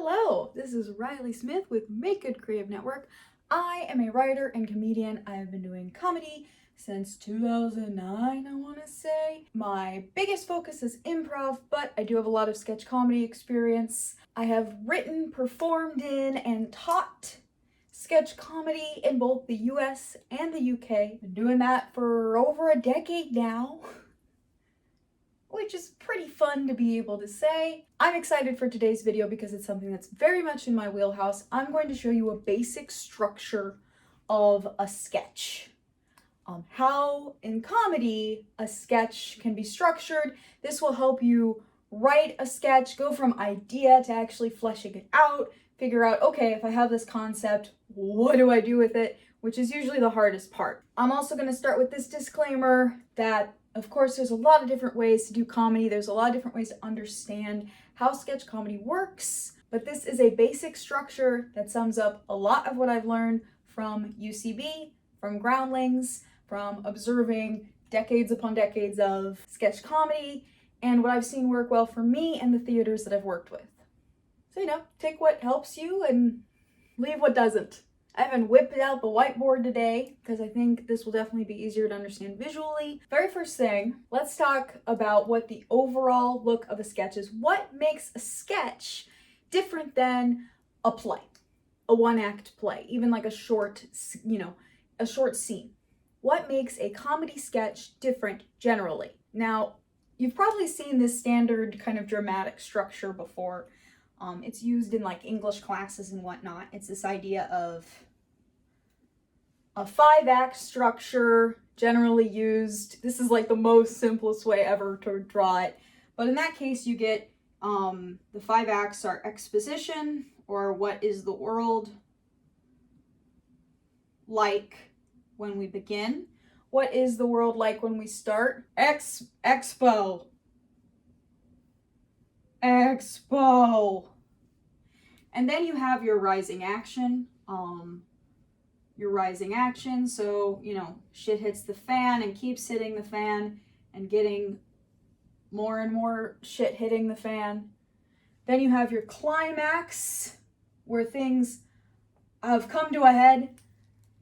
Hello, this is Riley Smith with Make Good Creative Network. I am a writer and comedian. I have been doing comedy since 2009, I want to say. My biggest focus is improv, but I do have a lot of sketch comedy experience. I have written, performed in, and taught sketch comedy in both the US and the UK. Been doing that for over a decade now, which is pretty fun to be able to say. I'm excited for today's video because it's something that's very much in my wheelhouse. I'm going to show you a basic structure of a sketch. How in comedy a sketch can be structured. This will help you write a sketch, go from idea to actually fleshing it out, figure out, okay, if I have this concept, what do I do with it? Which is usually the hardest part. I'm also going to start with this disclaimer that of course, there's a lot of different ways to do comedy. There's a lot of different ways to understand how sketch comedy works, but this is a basic structure that sums up a lot of what I've learned from UCB, from Groundlings, from observing decades upon decades of sketch comedy, and what I've seen work well for me and the theaters that I've worked with. So, take what helps you and leave what doesn't. I haven't whipped out the whiteboard today because I think this will definitely be easier to understand visually. Very first thing, let's talk about what the overall look of a sketch is. What makes a sketch different than a play, a one-act play, even like a short scene? What makes a comedy sketch different generally? Now, you've probably seen this standard kind of dramatic structure before. It's used in like English classes and whatnot. It's this idea of a 5-act structure, generally used. This is like the most simplest way ever to draw it. But in that case, you get the 5 acts are exposition, or what is the world like when we begin? What is the world like when we start? Expo. And then you have your rising action. So, shit hits the fan and keeps hitting the fan and getting more and more shit hitting the fan. Then you have your climax, where things have come to a head.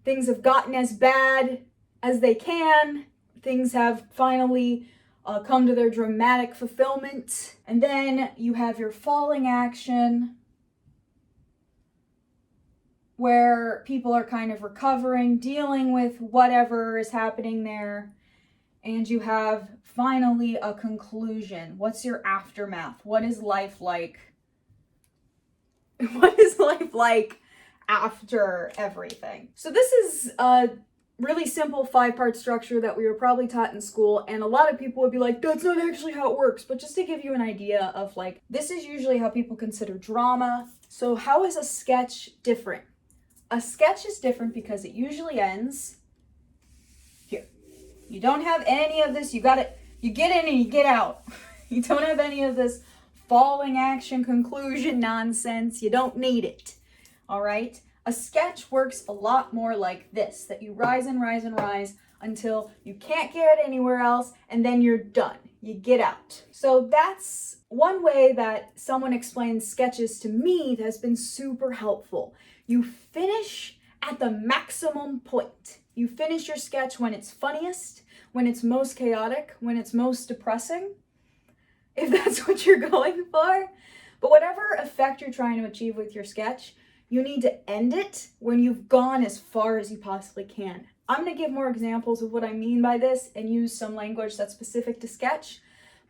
Things have gotten as bad as they can. Things have finally come to their dramatic fulfillment. And then you have your falling action, where people are kind of recovering, dealing with whatever is happening there. And you have finally a conclusion. What's your aftermath? What is life like? What is life like after everything? So this is a really simple 5-part structure that we were probably taught in school, and a lot of people would be like, that's not actually how it works. But just to give you an idea of this is usually how people consider drama. So how is a sketch different? A sketch is different because it usually ends here. You don't have any of this. You get in and you get out. You don't have any of this falling action conclusion nonsense. You don't need it. All right? A sketch works a lot more like this, that you rise and rise and rise until you can't get anywhere else, and then you're done. You get out. So that's one way that someone explains sketches to me that has been super helpful. You finish at the maximum point. You finish your sketch when it's funniest, when it's most chaotic, when it's most depressing, if that's what you're going for. But whatever effect you're trying to achieve with your sketch, you need to end it when you've gone as far as you possibly can. I'm going to give more examples of what I mean by this and use some language that's specific to sketch.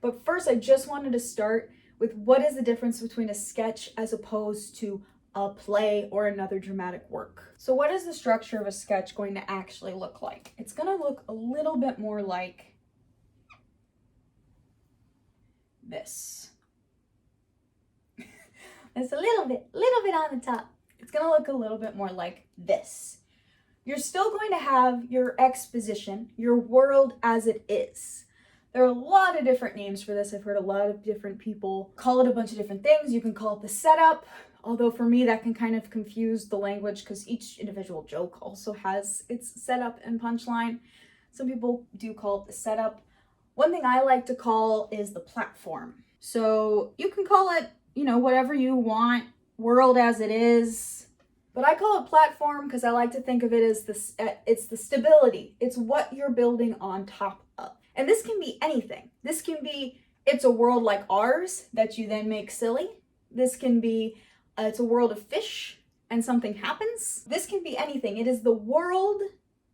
But first, I just wanted to start with what is the difference between a sketch as opposed to a play or another dramatic work. So what is the structure of a sketch going to actually look like? It's going to look a little bit more like this. It's a little bit on the top. It's going to look a little bit more like this. You're still going to have your exposition, your world as it is. There are a lot of different names for this. I've heard a lot of different people call it a bunch of different things. You can call it the setup, although for me that can kind of confuse the language because each individual joke also has its setup and punchline. Some people do call it the setup. One thing I like to call is the platform. So you can call it, whatever you want. world as it is. But I call it platform because I like to think of it as it's the stability. It's what you're building on top of. And this can be anything. This can be, it's a world like ours that you then make silly. This can be, it's a world of fish and something happens. This can be anything. It is the world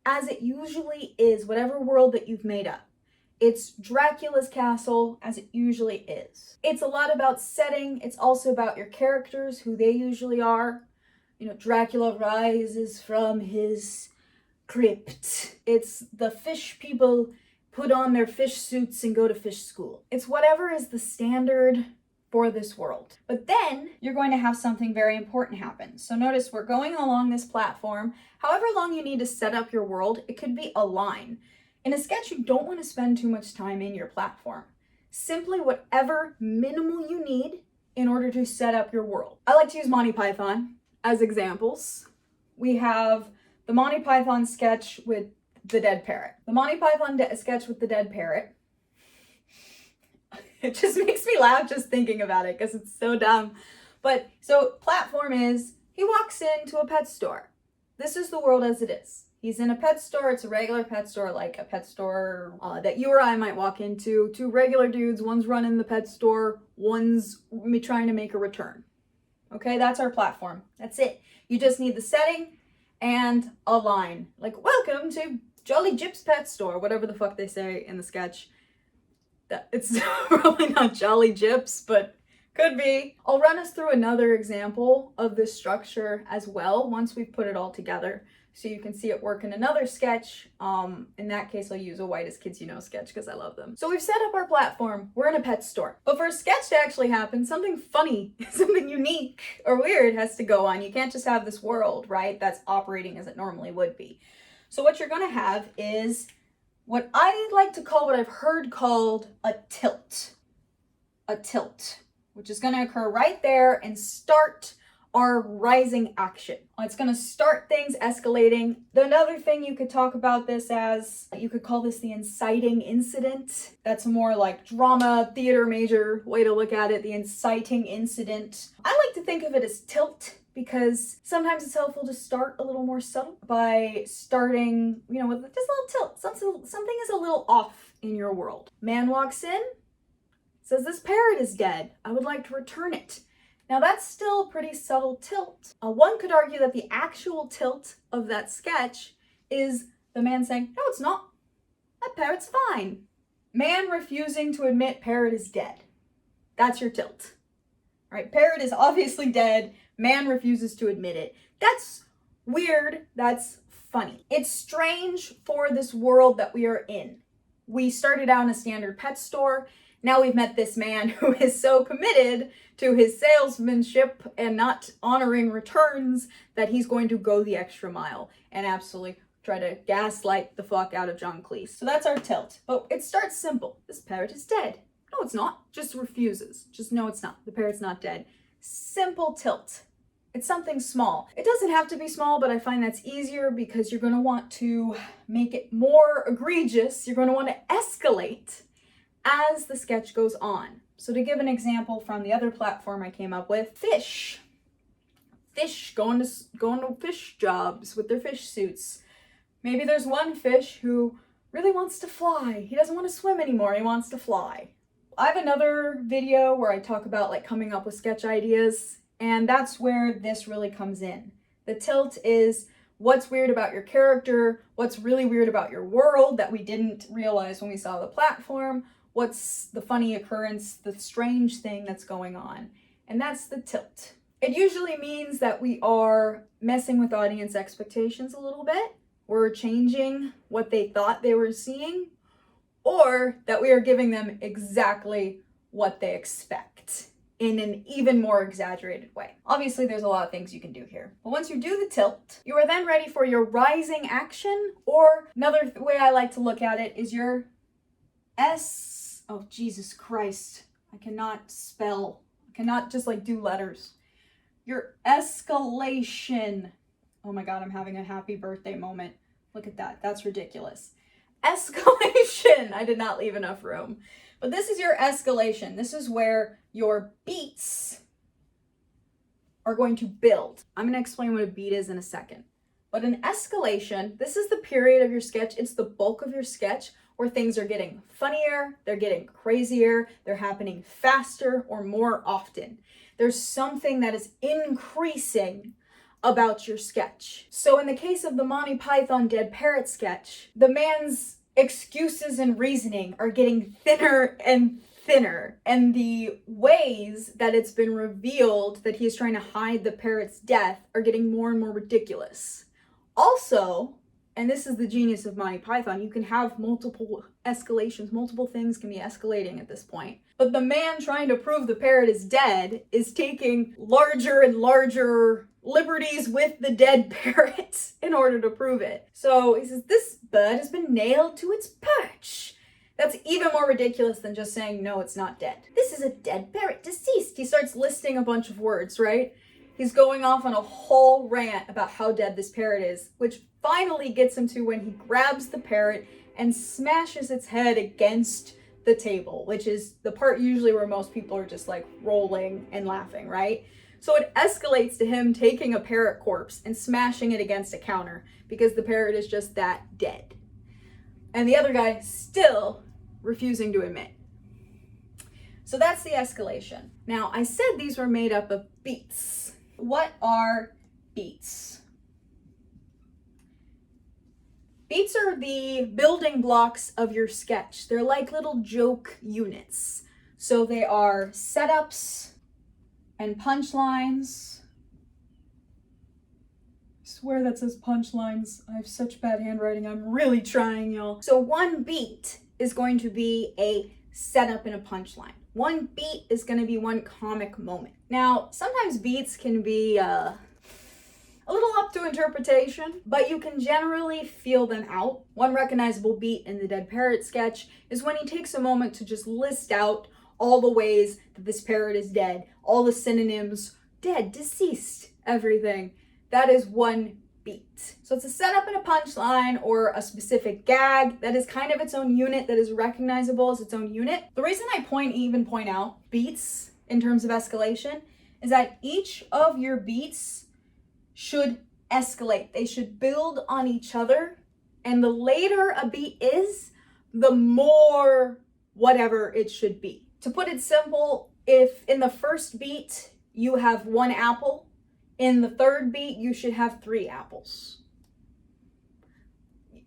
as it usually is, whatever world that you've made up. It's Dracula's castle as it usually is. It's a lot about setting. It's also about your characters, who they usually are. You know, Dracula rises from his crypt. It's the fish people put on their fish suits and go to fish school. It's whatever is the standard for this world. But then you're going to have something very important happen. So notice we're going along this platform. However long you need to set up your world, it could be a line. In a sketch, you don't want to spend too much time in your platform. Simply whatever minimal you need in order to set up your world. I like to use Monty Python as examples. We have the Monty Python sketch with the dead parrot. The Monty Python sketch with the dead parrot. It just makes me laugh just thinking about it because it's so dumb. But so platform is, he walks into a pet store. This is the world as it is. He's in a pet store. It's a regular pet store, like a pet store that you or I might walk into. Two regular dudes, one's running the pet store, one's trying to make a return. Okay, that's our platform. That's it. You just need the setting and a line. Like, welcome to Jolly Jip's pet store, whatever the fuck they say in the sketch. It's probably not Jolly Jip's, but could be. I'll run us through another example of this structure as well once we've put it all together, so you can see it work in another sketch. In that case, I'll use a White as Kids You Know sketch because I love them. So we've set up our platform. We're in a pet store. But for a sketch to actually happen, something funny, something unique or weird has to go on. You can't just have this world, right, that's operating as it normally would be. So what you're going to have is what I like to call, what I've heard called a tilt. A tilt, which is going to occur right there and start our rising action. It's going to start things escalating. Another thing you could talk about this as, you could call this the inciting incident. That's a more like drama, theater major way to look at it, the inciting incident. I like to think of it as tilt because sometimes it's helpful to start a little more subtle by starting, you know, with just a little tilt. Something is a little off in your world. Man walks in, says, "This parrot is dead. I would like to return it." Now that's still a pretty subtle tilt. One could argue that the actual tilt of that sketch is the man saying, "No, it's not. That parrot's fine." Man refusing to admit parrot is dead. That's your tilt. Right? Parrot is obviously dead. Man refuses to admit it. That's weird. That's funny. It's strange for this world that we are in. We started out in a standard pet store. Now we've met this man who is so committed to his salesmanship and not honoring returns that he's going to go the extra mile and absolutely try to gaslight the fuck out of John Cleese. So that's our tilt. But it starts simple. This parrot is dead. No, it's not. Just refuses. Just no, it's not. The parrot's not dead. Simple tilt. It's something small. It doesn't have to be small, but I find that's easier because you're going to want to make it more egregious. You're going to want to escalate as the sketch goes on. So to give an example from the other platform I came up with, fish. Fish going to fish jobs with their fish suits. Maybe there's one fish who really wants to fly. He doesn't want to swim anymore. He wants to fly. I have another video where I talk about like coming up with sketch ideas, and that's where this really comes in. The tilt is what's weird about your character, what's really weird about your world that we didn't realize when we saw the platform, what's the funny occurrence, the strange thing that's going on. And that's the tilt. It usually means that we are messing with audience expectations a little bit. We're changing what they thought they were seeing, or that we are giving them exactly what they expect in an even more exaggerated way. Obviously, there's a lot of things you can do here. But once you do the tilt, you are then ready for your rising action, or another way I like to look at it is your oh, Jesus Christ. I cannot spell. I cannot just like do letters. Your escalation. Oh my God, I'm having a happy birthday moment. Look at that. That's ridiculous. Escalation. I did not leave enough room. But this is your escalation. This is where your beats are going to build. I'm going to explain what a beat is in a second. But an escalation, this is the period of your sketch, it's the bulk of your sketch where things are getting funnier, they're getting crazier, they're happening faster or more often. There's something that is increasing about your sketch. So in the case of the Monty Python Dead Parrot sketch, the man's excuses and reasoning are getting thinner and thinner, and the ways that it's been revealed that he's trying to hide the parrot's death are getting more and more ridiculous. Also, and this is the genius of Monty Python, you can have multiple escalations, multiple things can be escalating at this point. But the man trying to prove the parrot is dead is taking larger and larger liberties with the dead parrot in order to prove it. So he says, this bird has been nailed to its perch. That's even more ridiculous than just saying, no, it's not dead. This is a dead parrot, deceased. He starts listing a bunch of words, right? He's going off on a whole rant about how dead this parrot is, which finally gets him to when he grabs the parrot and smashes its head against the table, which is the part usually where most people are just like rolling and laughing, right? So it escalates to him taking a parrot corpse and smashing it against a counter because the parrot is just that dead. And the other guy still refusing to admit. So that's the escalation. Now, I said these were made up of beats. What are beats? Beats are the building blocks of your sketch. They're like little joke units. So they are setups and punchlines. I swear that says punchlines. I have such bad handwriting. I'm really trying, y'all. So one beat is going to be a setup and a punchline. One beat is going to be one comic moment. Now, sometimes beats can be a little up to interpretation, but you can generally feel them out. One recognizable beat in the Dead Parrot sketch is when he takes a moment to just list out all the ways that this parrot is dead, all the synonyms, dead, deceased, everything. That is one beat. So it's a setup and a punchline or a specific gag that is kind of its own unit, that is recognizable as its own unit. The reason I point out beats in terms of escalation is that each of your beats should escalate. They should build on each other. And the later a beat is, the more whatever it should be. To put it simple, if in the first beat you have one apple, in the third beat you should have 3 apples.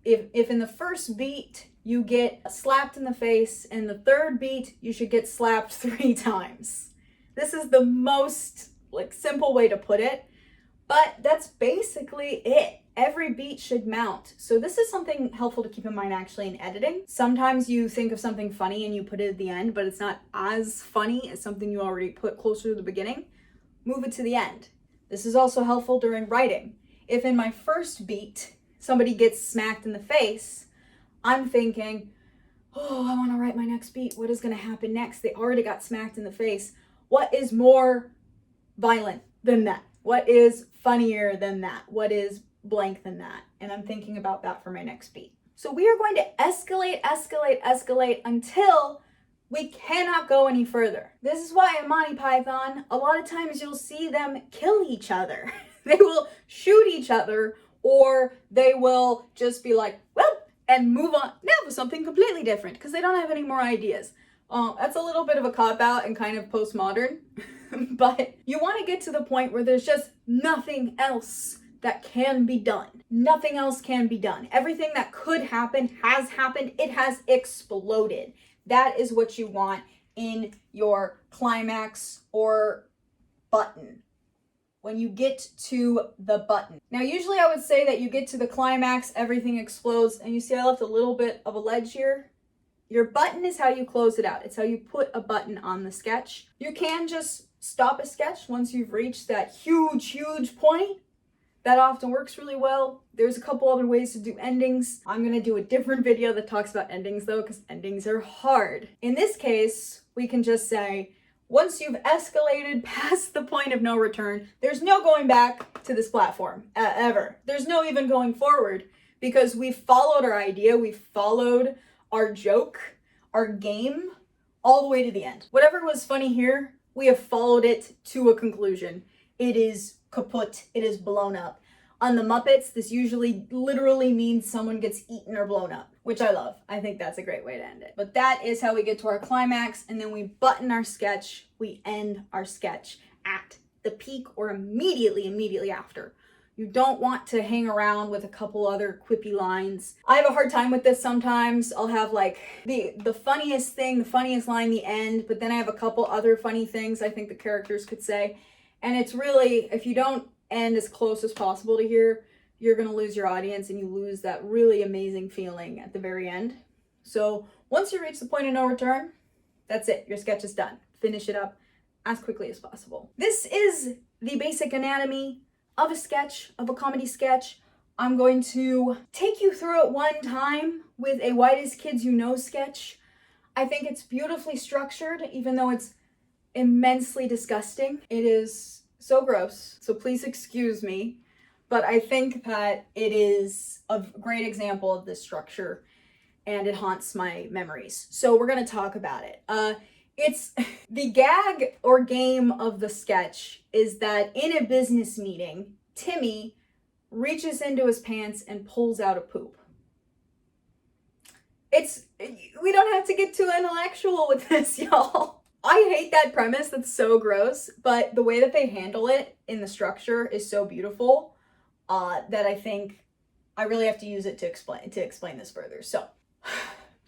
If in the first beat you get slapped in the face, in the third beat you should get slapped 3 times. This is the most simple way to put it. But that's basically it. Every beat should mount. So this is something helpful to keep in mind actually in editing. Sometimes you think of something funny and you put it at the end, but it's not as funny as something you already put closer to the beginning. Move it to the end. This is also helpful during writing. If in my first beat somebody gets smacked in the face, I'm thinking, oh, I want to write my next beat. What is going to happen next? They already got smacked in the face. What is more violent than that? What is funnier than that? What is blank than that? And I'm thinking about that for my next beat. So we are going to escalate until we cannot go any further. This is why in Monty Python, a lot of times you'll see them kill each other. They will shoot each other, or they will just be like, well, and move on now with something completely different because they don't have any more ideas. That's a little bit of a cop-out and kind of postmodern, but you want to get to the point where there's just nothing else that can be done. Nothing else can be done. Everything that could happen has happened. It has exploded. That is what you want in your climax or button. When you get to the button. Now, usually I would say that you get to the climax, everything explodes, and you see I left a little bit of a ledge here. Your button is how you close it out. It's how you put a button on the sketch. You can just stop a sketch once you've reached that huge point. That often works really well. There's a couple other ways to do endings. I'm gonna do a different video that talks about endings though, because endings are hard. In this case, we can just say, once you've escalated past the point of no return, there's no going back to this platform, ever. There's no even going forward, because we've followed our idea, we've followed our joke, our game, all the way to the end. Whatever was funny here, we have followed it to a conclusion. it is kaput, it is blown up. On the Muppets, this usually literally means someone gets eaten or blown up, which I love. I think that's a great way to end it. But that is how we get to our climax, and then we button our sketch, we end our sketch at the peak or immediately after. You don't want to hang around with a couple other quippy lines. I have a hard time with this sometimes. I'll have like the funniest thing, the funniest line, the end, but then I have a couple other funny things I think the characters could say. And it's really, if you don't end as close as possible to here, you're gonna lose your audience and you lose that really amazing feeling at the very end. So once you reach the point of no return, that's it, your sketch is done. Finish it up as quickly as possible. This is the basic anatomy of a sketch, of a comedy sketch. I'm going to take you through it one time with a Whitest Kids You Know sketch. I think it's beautifully structured, even though it's immensely disgusting. It is so gross, so please excuse me, but I think that it is a great example of this structure and it haunts my memories. So we're gonna talk about it. It's the gag or game of the sketch is that in a business meeting, Timmy reaches into his pants and pulls out a poop. We don't have to get too intellectual with this, y'all. I hate that premise, that's so gross, but the way that they handle it in the structure is so beautiful that I think I really have to use it to explain this further. So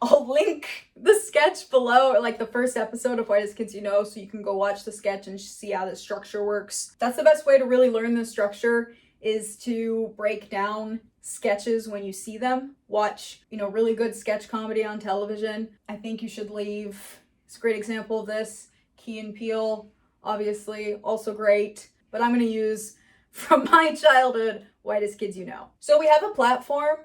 I'll link the sketch below, or like the first episode of Whitest Kids You Know, so you can go watch the sketch and see how the structure works. That's the best way to really learn the structure, is to break down sketches when you see them. Watch, really good sketch comedy on television. I think you should leave. It's a great example of this. Key and Peele, obviously, also great. But I'm gonna use from my childhood, Whitest Kids You Know. So we have a platform.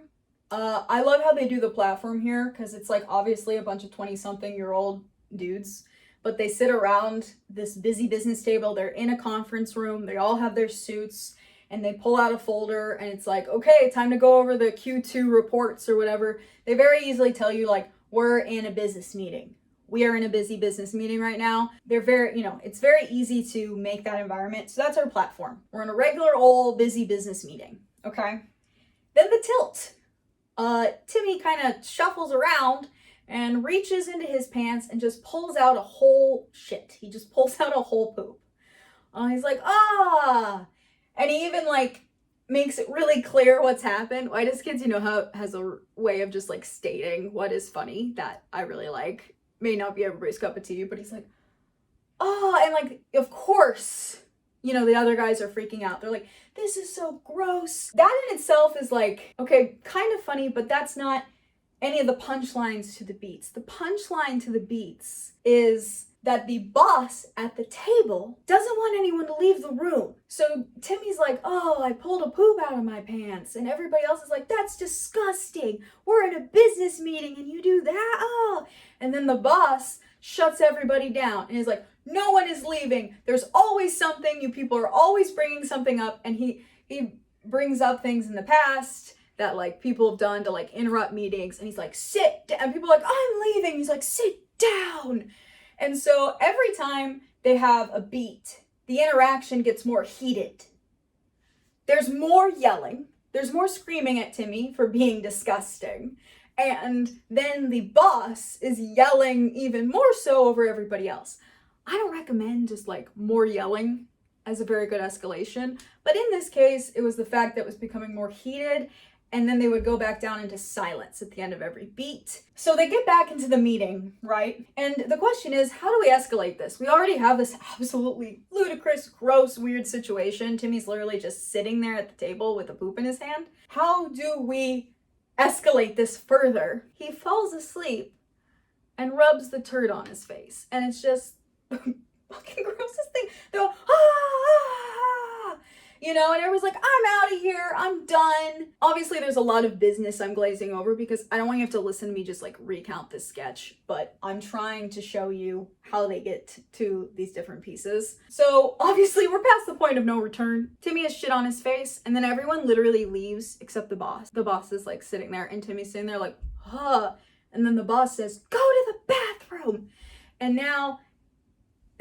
I love how they do the platform here, because it's like obviously a bunch of 20-something-year-old dudes, but they sit around this busy business table. They're in a conference room. They all have their suits, and they pull out a folder, and it's like, okay, time to go over the Q2 reports or whatever. They very easily tell you, like, we're in a business meeting. We are in a busy business meeting right now. They're very, it's very easy to make that environment. So that's our platform. We're in a regular old busy business meeting, okay? Then the tilt. Timmy kind of shuffles around and reaches into his pants and just pulls out a whole shit. He just pulls out a whole poop. He's like, ah! And he even like makes it really clear what's happened. Whitest Kids You Know has a way of just like stating what is funny that I really like. May not be everybody's cup of tea, but he's like, oh, and like, of course, the other guys are freaking out. They're like, this is so gross. That in itself is like, okay, kind of funny, but that's not any of the punchlines to the beats. The punchline to the beats is that the boss at the table doesn't want anyone to leave the room. So Timmy's like, oh, I pulled a poop out of my pants. And everybody else is like, that's disgusting. We're in a business meeting and you do that? Oh. And then the boss shuts everybody down and is like, no one is leaving. There's always something. You people are always bringing something up. And he brings up things in the past that like people have done to like interrupt meetings. And he's like, sit down. And people are like, I'm leaving. He's like, sit down. And so every time they have a beat, the interaction gets more heated. There's more yelling. There's more screaming at Timmy for being disgusting. And then the boss is yelling even more so over everybody else. I don't recommend just like more yelling as a very good escalation. But in this case, it was the fact that it was becoming more heated. And then they would go back down into silence at the end of every beat. So they get back into the meeting, right? And the question is, how do we escalate this? We already have this absolutely ludicrous, gross, weird situation. Timmy's literally just sitting there at the table with a poop in his hand. How do we escalate this further? He falls asleep and rubs the turd on his face. And it's just the fucking grossest thing. They're all, and everyone's like, I'm out of here, I'm done. Obviously, there's a lot of business I'm glazing over because I don't want you to have to listen to me just like recount this sketch, but I'm trying to show you how they get to these different pieces. So obviously, we're past the point of no return. Timmy has shit on his face, and then everyone literally leaves except the boss. The boss is like sitting there, and Timmy's sitting there like, huh. And then the boss says, go to the bathroom. And now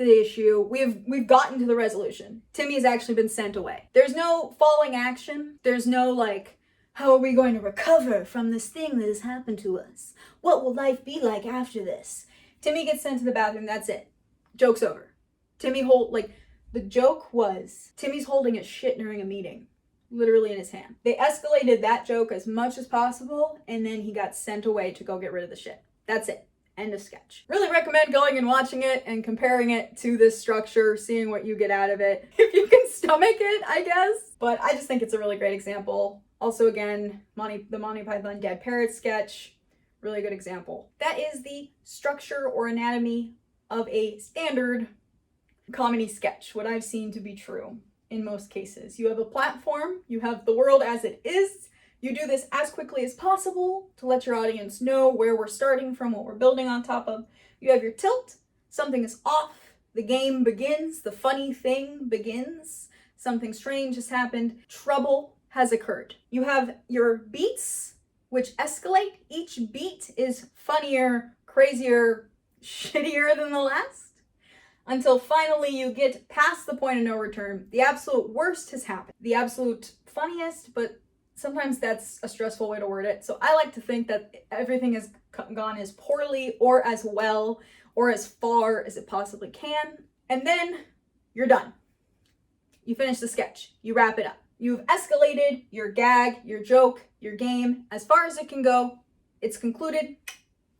the issue. We've gotten to the resolution. Timmy has actually been sent away. There's no falling action. There's no like, how are we going to recover from this thing that has happened to us? What will life be like after this? Timmy gets sent to the bathroom. That's it. Joke's over. The joke was Timmy's holding a shit during a meeting, literally in his hand. They escalated that joke as much as possible, and then he got sent away to go get rid of the shit. That's it. End of sketch. Really recommend going and watching it and comparing it to this structure, seeing what you get out of it. If you can stomach it, I guess. But I just think it's a really great example. Also, again, the Monty Python Dead Parrot sketch, really good example. That is the structure or anatomy of a standard comedy sketch, what I've seen to be true in most cases. You have a platform, you have the world as it is. You do this as quickly as possible to let your audience know where we're starting from, what we're building on top of. You have your tilt, something is off, the game begins, the funny thing begins, something strange has happened, trouble has occurred. You have your beats, which escalate. Each beat is funnier, crazier, shittier than the last, until finally you get past the point of no return. The absolute worst has happened. The absolute funniest, but sometimes that's a stressful way to word it. So I like to think that everything has gone as poorly or as well or as far as it possibly can. And then you're done. You finish the sketch. You wrap it up. You've escalated your gag, your joke, your game as far as it can go. It's concluded.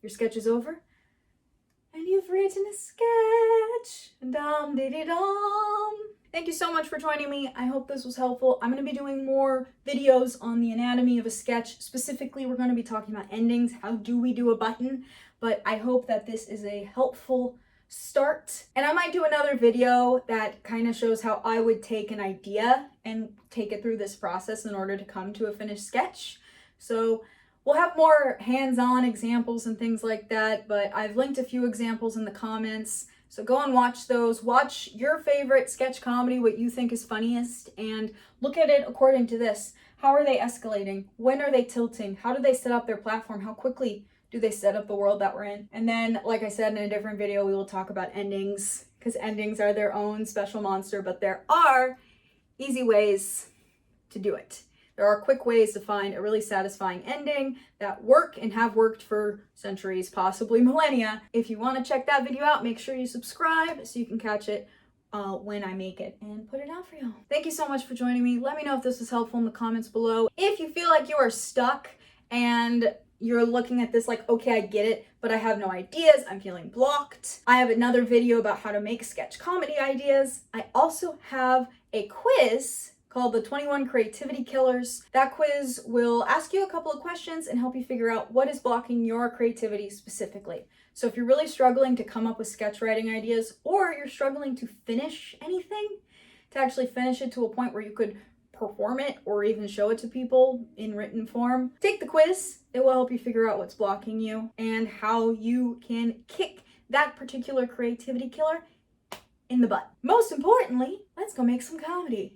Your sketch is over. And you've written a sketch. Dum-dee-dee-dum. Thank you so much for joining me. I hope this was helpful. I'm going to be doing more videos on the anatomy of a sketch. Specifically, we're going to be talking about endings. How do we do a button? But I hope that this is a helpful start. And I might do another video that kind of shows how I would take an idea and take it through this process in order to come to a finished sketch. So we'll have more hands-on examples and things like that, but I've linked a few examples in the comments. So go and watch those. Watch your favorite sketch comedy, what you think is funniest, and look at it according to this. How are they escalating? When are they tilting? How do they set up their platform? How quickly do they set up the world that we're in? And then, like I said in a different video, we will talk about endings, because endings are their own special monster, but there are easy ways to do it. There are quick ways to find a really satisfying ending that work and have worked for centuries, possibly millennia. If you want to check that video out, make sure you subscribe so you can catch it when I make it and put it out for you. Thank you so much for joining me. Let me know if this was helpful in the comments below. If you feel like you are stuck and you're looking at this like, okay, I get it, but I have no ideas, I'm feeling blocked, I have another video about how to make sketch comedy ideas. I also have a quiz called the 21 Creativity Killers. That quiz will ask you a couple of questions and help you figure out what is blocking your creativity specifically. So if you're really struggling to come up with sketch writing ideas, or you're struggling to finish anything, to actually finish it to a point where you could perform it or even show it to people in written form, take the quiz. It will help you figure out what's blocking you and how you can kick that particular creativity killer in the butt. Most importantly, let's go make some comedy.